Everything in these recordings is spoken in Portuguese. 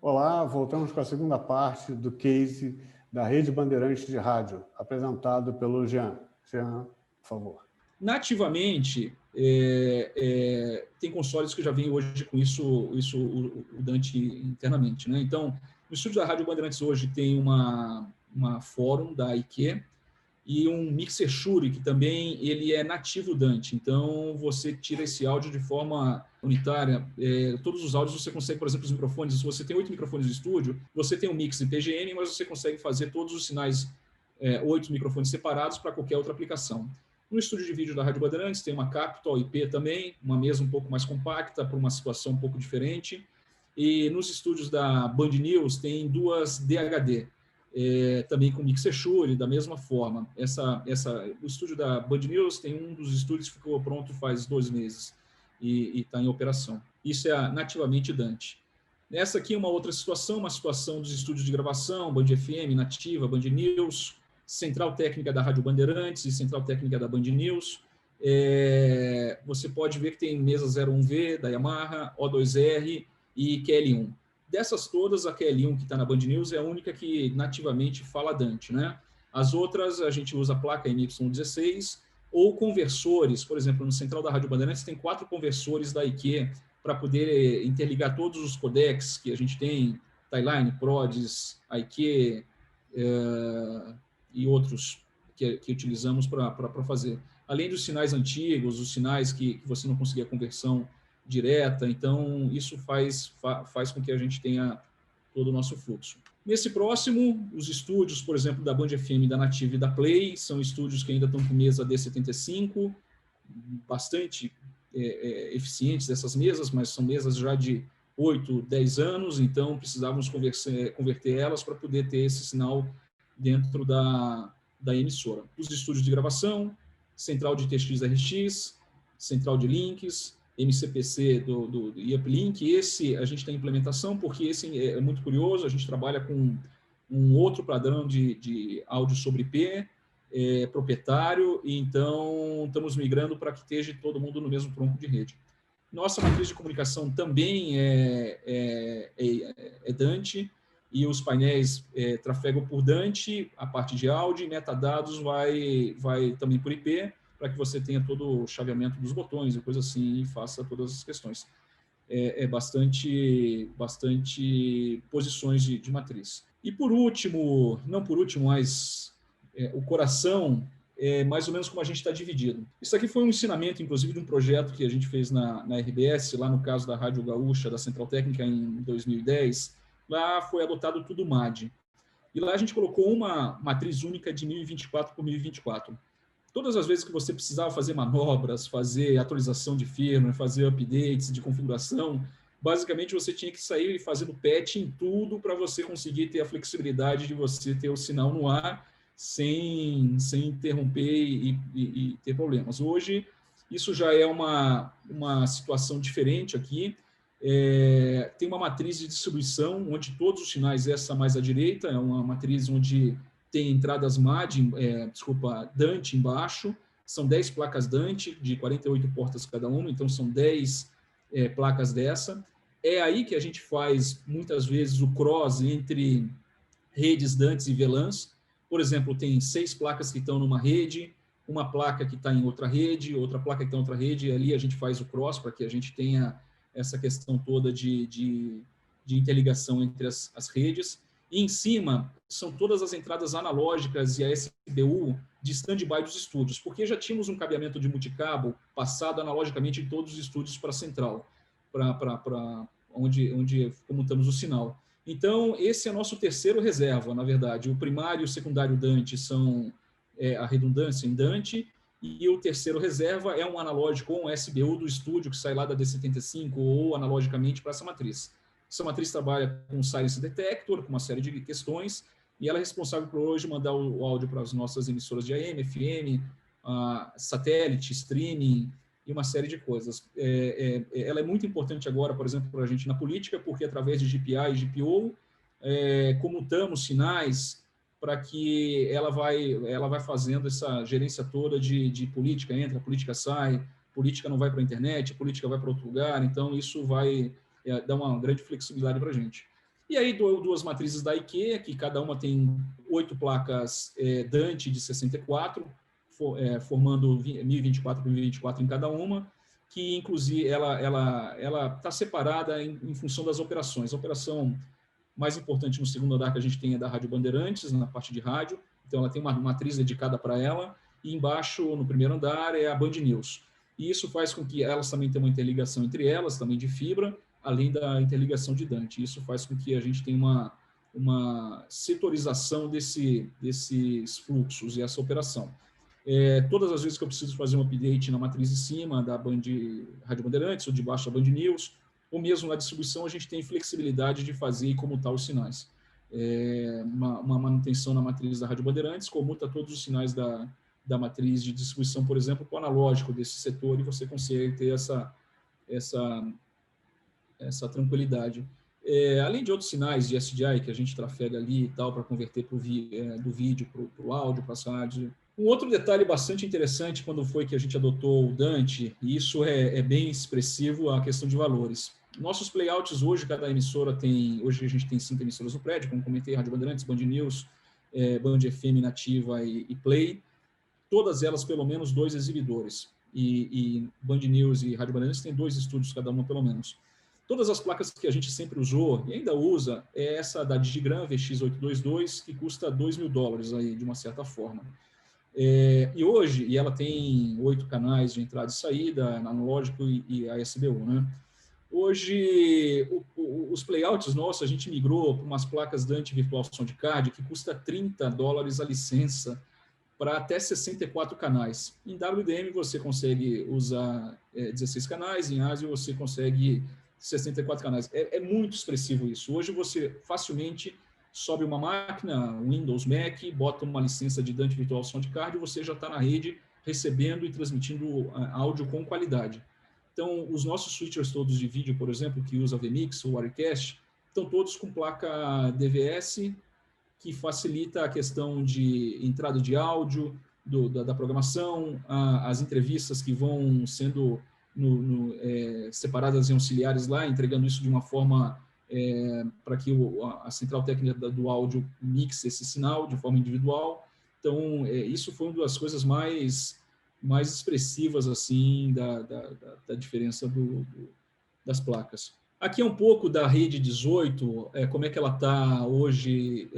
Olá, voltamos com a segunda parte do case da Rede Bandeirantes de Rádio, apresentado pelo Jean. Jean, por favor. Nativamente, tem consoles que já vêm hoje com isso o Dante internamente, né? Então, no estúdio da Rádio Bandeirantes hoje tem uma fórum da IQ e um Mixer Shure, que também ele é nativo Dante. Então, você tira esse áudio de forma unitária. Todos os áudios você consegue, por exemplo, os microfones. Se você tem 8 microfones no estúdio, você tem um mix em PGM, mas você consegue fazer todos os sinais, 8 microfones separados para qualquer outra aplicação. No estúdio de vídeo da Rádio Bandeirantes tem uma Capitol IP também, uma mesa um pouco mais compacta, para uma situação um pouco diferente. E nos estúdios da Band News tem duas DHD, também com Mixer Shure, da mesma forma. O estúdio da Band News tem um dos estúdios que ficou pronto faz 2 meses e está em operação. Isso é nativamente Dante. Essa aqui é uma outra situação, uma situação dos estúdios de gravação, Band FM, Nativa, Band News, Central Técnica da Rádio Bandeirantes e Central Técnica da Band News. Você pode ver que tem mesa 01V da Yamaha, O2R e QL1. Dessas todas, a QL1 que está na Band News é a única que nativamente fala Dante, né? As outras, a gente usa a placa MY16 ou conversores. Por exemplo, no Central da Rádio Bandeirantes tem 4 conversores da IQ para poder interligar todos os codecs que a gente tem, Timeline, PRODES, IQ, e outros que utilizamos para fazer. Além dos sinais antigos, os sinais que você não conseguia conversão direta, então isso faz com que a gente tenha todo o nosso fluxo. Nesse próximo, os estúdios, por exemplo, da Band FM, da Nativa e da Play, são estúdios que ainda estão com mesa D75, bastante eficientes essas mesas, mas são mesas já de 8, 10 anos, então precisávamos converter elas para poder ter esse sinal dentro da emissora. Os estúdios de gravação, central de TX-RX, central de links, MCPC do Uplink. Esse a gente tem implementação, porque esse é muito curioso, a gente trabalha com um outro padrão de áudio sobre IP, proprietário, e então estamos migrando para que esteja todo mundo no mesmo tronco de rede. Nossa matriz de comunicação também é Dante, e os painéis trafegam por Dante, a parte de áudio, e metadados vai também por IP, para que você tenha todo o chaveamento dos botões e coisa assim, e faça todas as questões. Bastante posições de matriz. E por último, não por último, mas o coração é mais ou menos como a gente está dividido. Isso aqui foi um ensinamento, inclusive, de um projeto que a gente fez na RBS, lá no caso da Rádio Gaúcha, da Central Técnica, em 2010. Lá foi adotado tudo MAD. E lá a gente colocou uma matriz única de 1024 por 1024. Todas as vezes que você precisava fazer manobras, fazer atualização de firmware, fazer updates de configuração, basicamente você tinha que sair fazendo patch em tudo para você conseguir ter a flexibilidade de você ter o sinal no ar sem interromper e ter problemas. Hoje, isso já é uma situação diferente aqui. Tem uma matriz de distribuição, onde todos os sinais, essa mais à direita, é uma matriz onde tem entradas MAD, Dante embaixo, são 10 placas Dante, de 48 portas cada uma, então são 10 placas dessa. É aí que a gente faz, muitas vezes, o cross entre redes Dantes e VLANs. Por exemplo, tem 6 placas que estão numa rede, uma placa que está em outra rede, outra placa que está em outra rede, e ali a gente faz o cross para que a gente tenha essa questão toda de interligação entre as redes. E em cima são todas as entradas analógicas e a SBU de stand-by dos estúdios, porque já tínhamos um cabeamento de multicabo passado analogicamente em todos os estúdios para a central, para onde comutamos o sinal. Então, esse é nosso terceiro reserva, na verdade. O primário e o secundário Dante são a redundância em Dante, e o terceiro reserva é um analógico ou um SBU do estúdio que sai lá da D75 ou analogicamente para essa matriz. Essa matriz trabalha com o Silence Detector, com uma série de questões, e ela é responsável por hoje mandar o áudio para as nossas emissoras de AM, FM, satélite, streaming e uma série de coisas. Ela é muito importante agora, por exemplo, para a gente na política, porque através de GPI e GPO, comutamos sinais para que ela vai fazendo essa gerência toda de política, entra, política sai, política não vai para a internet, política vai para outro lugar, então isso vai dar uma grande flexibilidade para a gente. E aí duas matrizes da IKEA, que cada uma tem 8 placas Dante de 64, formando 1024 por 1024 em cada uma, que inclusive ela está separada em função das operações. A operação mais importante no segundo andar que a gente tem é da Rádio Bandeirantes, na parte de rádio, então ela tem uma matriz dedicada para ela, e embaixo, no primeiro andar, é a Band News. E isso faz com que elas também tenham uma interligação entre elas, também de fibra, além da interligação de Dante. Isso faz com que a gente tenha uma setorização desses fluxos e essa operação. Todas as vezes que eu preciso fazer um update na matriz de cima da Rádio Bandeirantes ou de baixo da Band News, ou mesmo na distribuição, a gente tem flexibilidade de fazer e comutar os sinais. Uma manutenção na matriz da Rádio Bandeirantes comuta todos os sinais da matriz de distribuição, por exemplo, para o analógico desse setor, e você consegue ter essa tranquilidade. Além de outros sinais de SDI que a gente trafega ali e tal, para converter do vídeo para o áudio, para as rádios. Um outro detalhe bastante interessante quando foi que a gente adotou o Dante, e isso é bem expressivo, a questão de valores. Nossos playouts hoje, cada emissora tem, hoje a gente tem 5 emissoras no prédio, como comentei, Rádio Bandeirantes, Band News, Band FM Nativa e Play, todas elas pelo menos 2 exibidores, e Band News e Rádio Bandeirantes tem 2 estúdios cada uma pelo menos. Todas as placas que a gente sempre usou e ainda usa é essa da Digigram VX822, que custa $2.000 aí, de uma certa forma. E hoje, ela tem 8 canais de entrada e saída, analógico e ASBU, né? Hoje, os playouts nossos, a gente migrou para umas placas Dante Virtual Sound Card, que custa $30 a licença, para até 64 canais. Em WDM você consegue usar 16 canais, em ASIO você consegue 64 canais. É muito expressivo isso. Hoje você facilmente sobe uma máquina, Windows, Mac, bota uma licença de Dante Virtual Sound Card e você já está na rede recebendo e transmitindo áudio com qualidade. Então, os nossos switchers todos de vídeo, por exemplo, que usa VMix ou Wirecast, estão todos com placa DVS, que facilita a questão de entrada de áudio, da programação, as entrevistas que vão sendo separadas em auxiliares lá, entregando isso de uma forma para que a central técnica do áudio mixe esse sinal de forma individual. Então, isso foi uma das coisas mais expressivas assim da diferença das placas. Aqui é um pouco da rede 18, como é que ela está hoje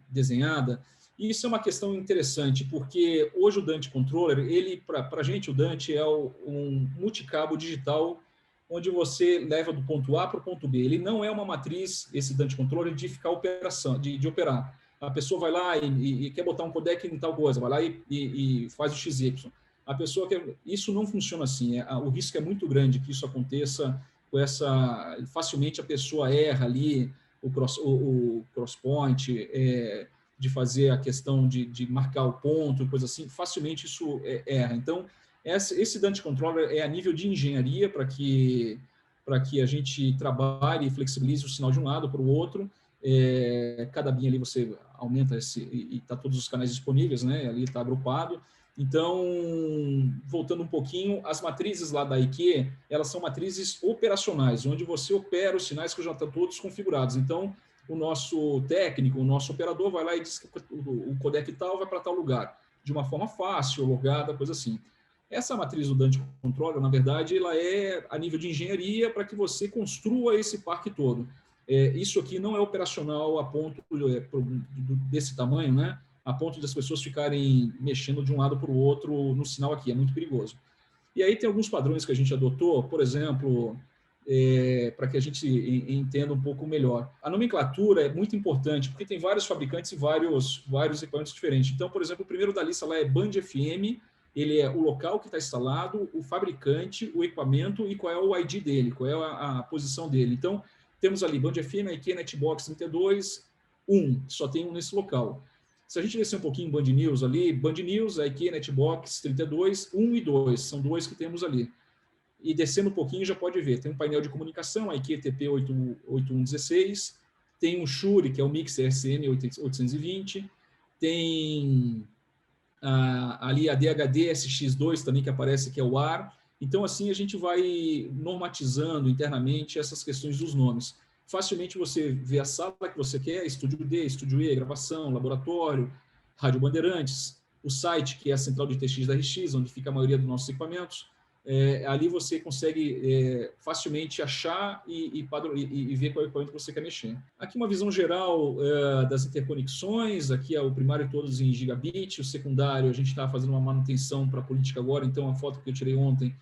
desenhada. E isso é uma questão interessante, porque hoje o Dante Controller, para a gente o Dante é um multicabo digital, onde você leva do ponto A para o ponto B. Ele não é uma matriz, esse Dante Controller, de ficar de operar. A pessoa vai lá e quer botar um codec em tal coisa, vai lá e faz o XY. A pessoa isso não funciona assim. O risco é muito grande que isso aconteça facilmente a pessoa erra ali o crosspoint, de fazer a questão de marcar o ponto, coisa assim, facilmente isso erra. Então, esse Dante Controller é a nível de engenharia para que a gente trabalhe e flexibilize o sinal de um lado para o outro. Cada BIM ali você aumenta e está todos os canais disponíveis, né? Ali está agrupado. Então, voltando um pouquinho, as matrizes lá da IKEA, elas são matrizes operacionais, onde você opera os sinais que já estão todos configurados. Então, o nosso técnico, o nosso operador vai lá e diz que o codec tal vai para tal lugar, de uma forma fácil, logada, coisa assim. Essa matriz do Dante Controller, na verdade, ela é a nível de engenharia para que você construa esse parque todo. Isso aqui não é operacional a ponto desse tamanho, né? A ponto das pessoas ficarem mexendo de um lado para o outro no sinal aqui, é muito perigoso. E aí tem alguns padrões que a gente adotou, por exemplo, para que a gente entenda um pouco melhor. A nomenclatura é muito importante, porque tem vários fabricantes e vários equipamentos diferentes. Então, por exemplo, o primeiro da lista lá é Band FM, ele é o local que está instalado, o fabricante, o equipamento e qual é o ID dele, qual é a posição dele. Então, temos ali Band FM, IKEA Netbox 32, 1, só tem um nesse local. Se a gente descer um pouquinho em Band News ali, Band News, a IKEA Netbox 32, 1 e 2, são 2 que temos ali. E descendo um pouquinho já pode ver, tem um painel de comunicação, a IKEA TP8116, tem um Shure, que é o Mixer SN820, tem ali a DHD SX2 também, que aparece, que é o ar. Então, assim, a gente vai normatizando internamente essas questões dos nomes. facilmente você vê a sala que você quer, estúdio D, estúdio E, gravação, laboratório, Rádio Bandeirantes, o site, que é a central de TX da RX, onde fica a maioria dos nossos equipamentos. Ali você consegue facilmente achar e ver qual equipamento você quer mexer. Aqui uma visão geral das interconexões, aqui é o primário todos em gigabit, o secundário a gente está fazendo uma manutenção para a política agora, então a foto que eu tirei ontem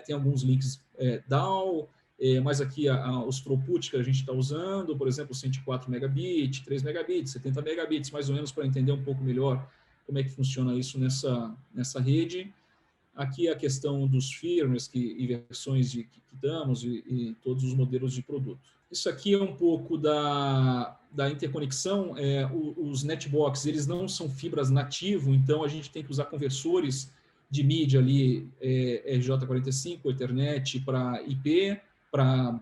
tem alguns links down, mas aqui os throughput que a gente está usando, por exemplo, 104 megabits, 3 megabits, 70 megabits, mais ou menos para entender um pouco melhor como é que funciona isso nessa rede. Aqui a questão dos firmwares e versões que damos e todos os modelos de produto. Isso aqui é um pouco da interconexão. Os netbox, eles não são fibras nativo, então a gente tem que usar conversores de mídia ali, RJ45, Ethernet para IP, para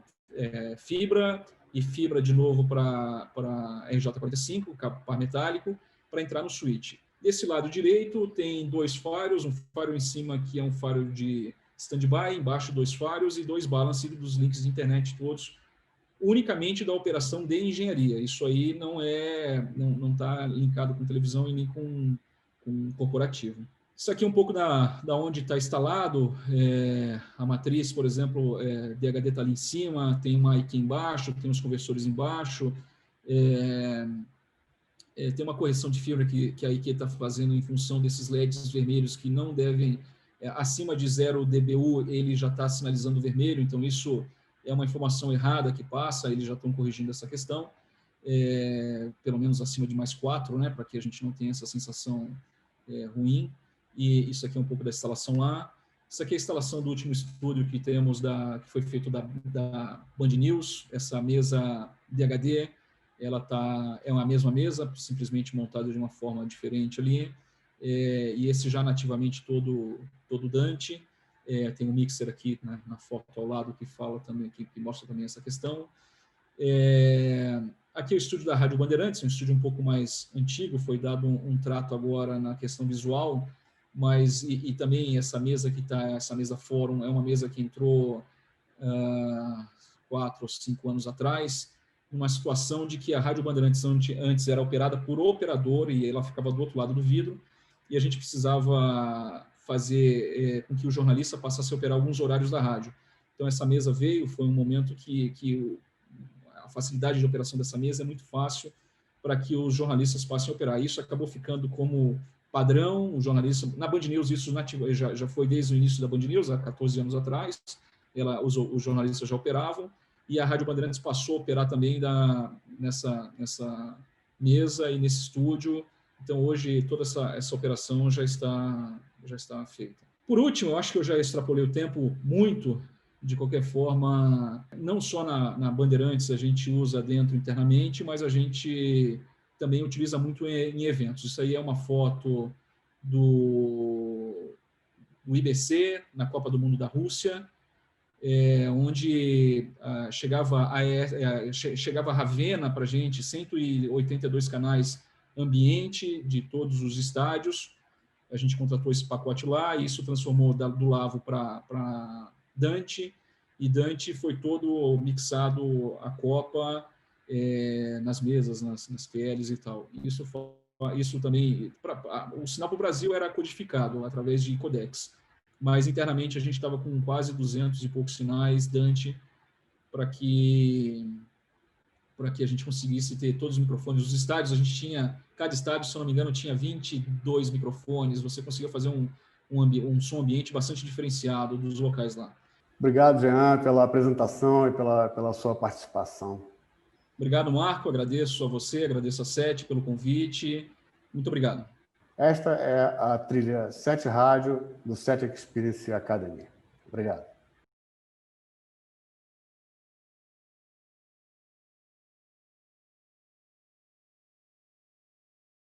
fibra, e fibra de novo para RJ45, par metálico, para entrar no switch. Desse lado direito tem 2 firewalls, um firewall em cima que é um firewall de standby, embaixo 2 firewalls e 2 balances dos links de internet todos, unicamente da operação de engenharia. Isso aí não está linkado com televisão e nem com corporativo. Isso aqui é um pouco da onde está instalado, a matriz, por exemplo, DHD está ali em cima, tem uma IQ embaixo, tem os conversores embaixo, tem uma correção de fibra que a IQ está fazendo em função desses LEDs vermelhos que não devem, acima de 0 dBu, ele já está sinalizando vermelho, então isso é uma informação errada que passa, eles já estão corrigindo essa questão, pelo menos acima de mais 4, né, para que a gente não tenha essa sensação ruim. E isso aqui é um pouco da instalação lá. Isso aqui é a instalação do último estúdio que temos, que foi feito da Band News, essa mesa DHD, ela é uma mesma mesa, simplesmente montada de uma forma diferente ali, e esse já nativamente todo Dante, tem um mixer aqui na foto ao lado que fala também, que mostra também essa questão. Aqui é o estúdio da Rádio Bandeirantes, um estúdio um pouco mais antigo, foi dado um trato agora na questão visual, mas e também essa mesa que está, essa mesa fórum, é uma mesa que entrou 4 ou 5 anos atrás, numa situação de que a Rádio Bandeirantes antes era operada por operador e ela ficava do outro lado do vidro, e a gente precisava fazer com que o jornalista passasse a operar alguns horários da rádio. Então essa mesa veio, foi um momento que a facilidade de operação dessa mesa é muito fácil para que os jornalistas passem a operar. Isso acabou ficando como padrão, o jornalista... Na Band News, isso já foi desde o início da Band News, há 14 anos atrás, os jornalistas já operavam, e a Rádio Bandeirantes passou a operar também nessa mesa e nesse estúdio. Então, hoje, toda essa operação já está feita. Por último, eu acho que eu já extrapolei o tempo muito. De qualquer forma, não só na Bandeirantes a gente usa dentro internamente, mas a gente também utiliza muito em eventos. Isso aí é uma foto do IBC, na Copa do Mundo da Rússia, onde chegava a Ravenna para a gente, 182 canais ambiente de todos os estádios. A gente contratou esse pacote lá e isso transformou do Lavo para Dante, e Dante foi todo mixado a Copa nas mesas, nas PLs e tal. Isso também... o sinal para o Brasil era codificado através de codecs, mas internamente a gente estava com quase 200 e poucos sinais Dante para que a gente conseguisse ter todos os microfones. Os estádios, cada estádio, se eu não me engano, tinha 22 microfones, você conseguia fazer um som ambiente bastante diferenciado dos locais lá. Obrigado, Jean, pela apresentação e pela sua participação. Obrigado, Marco. Agradeço a você, agradeço a SET pelo convite. Muito obrigado. Esta é a trilha SET Rádio do SET Experience Academy. Obrigado.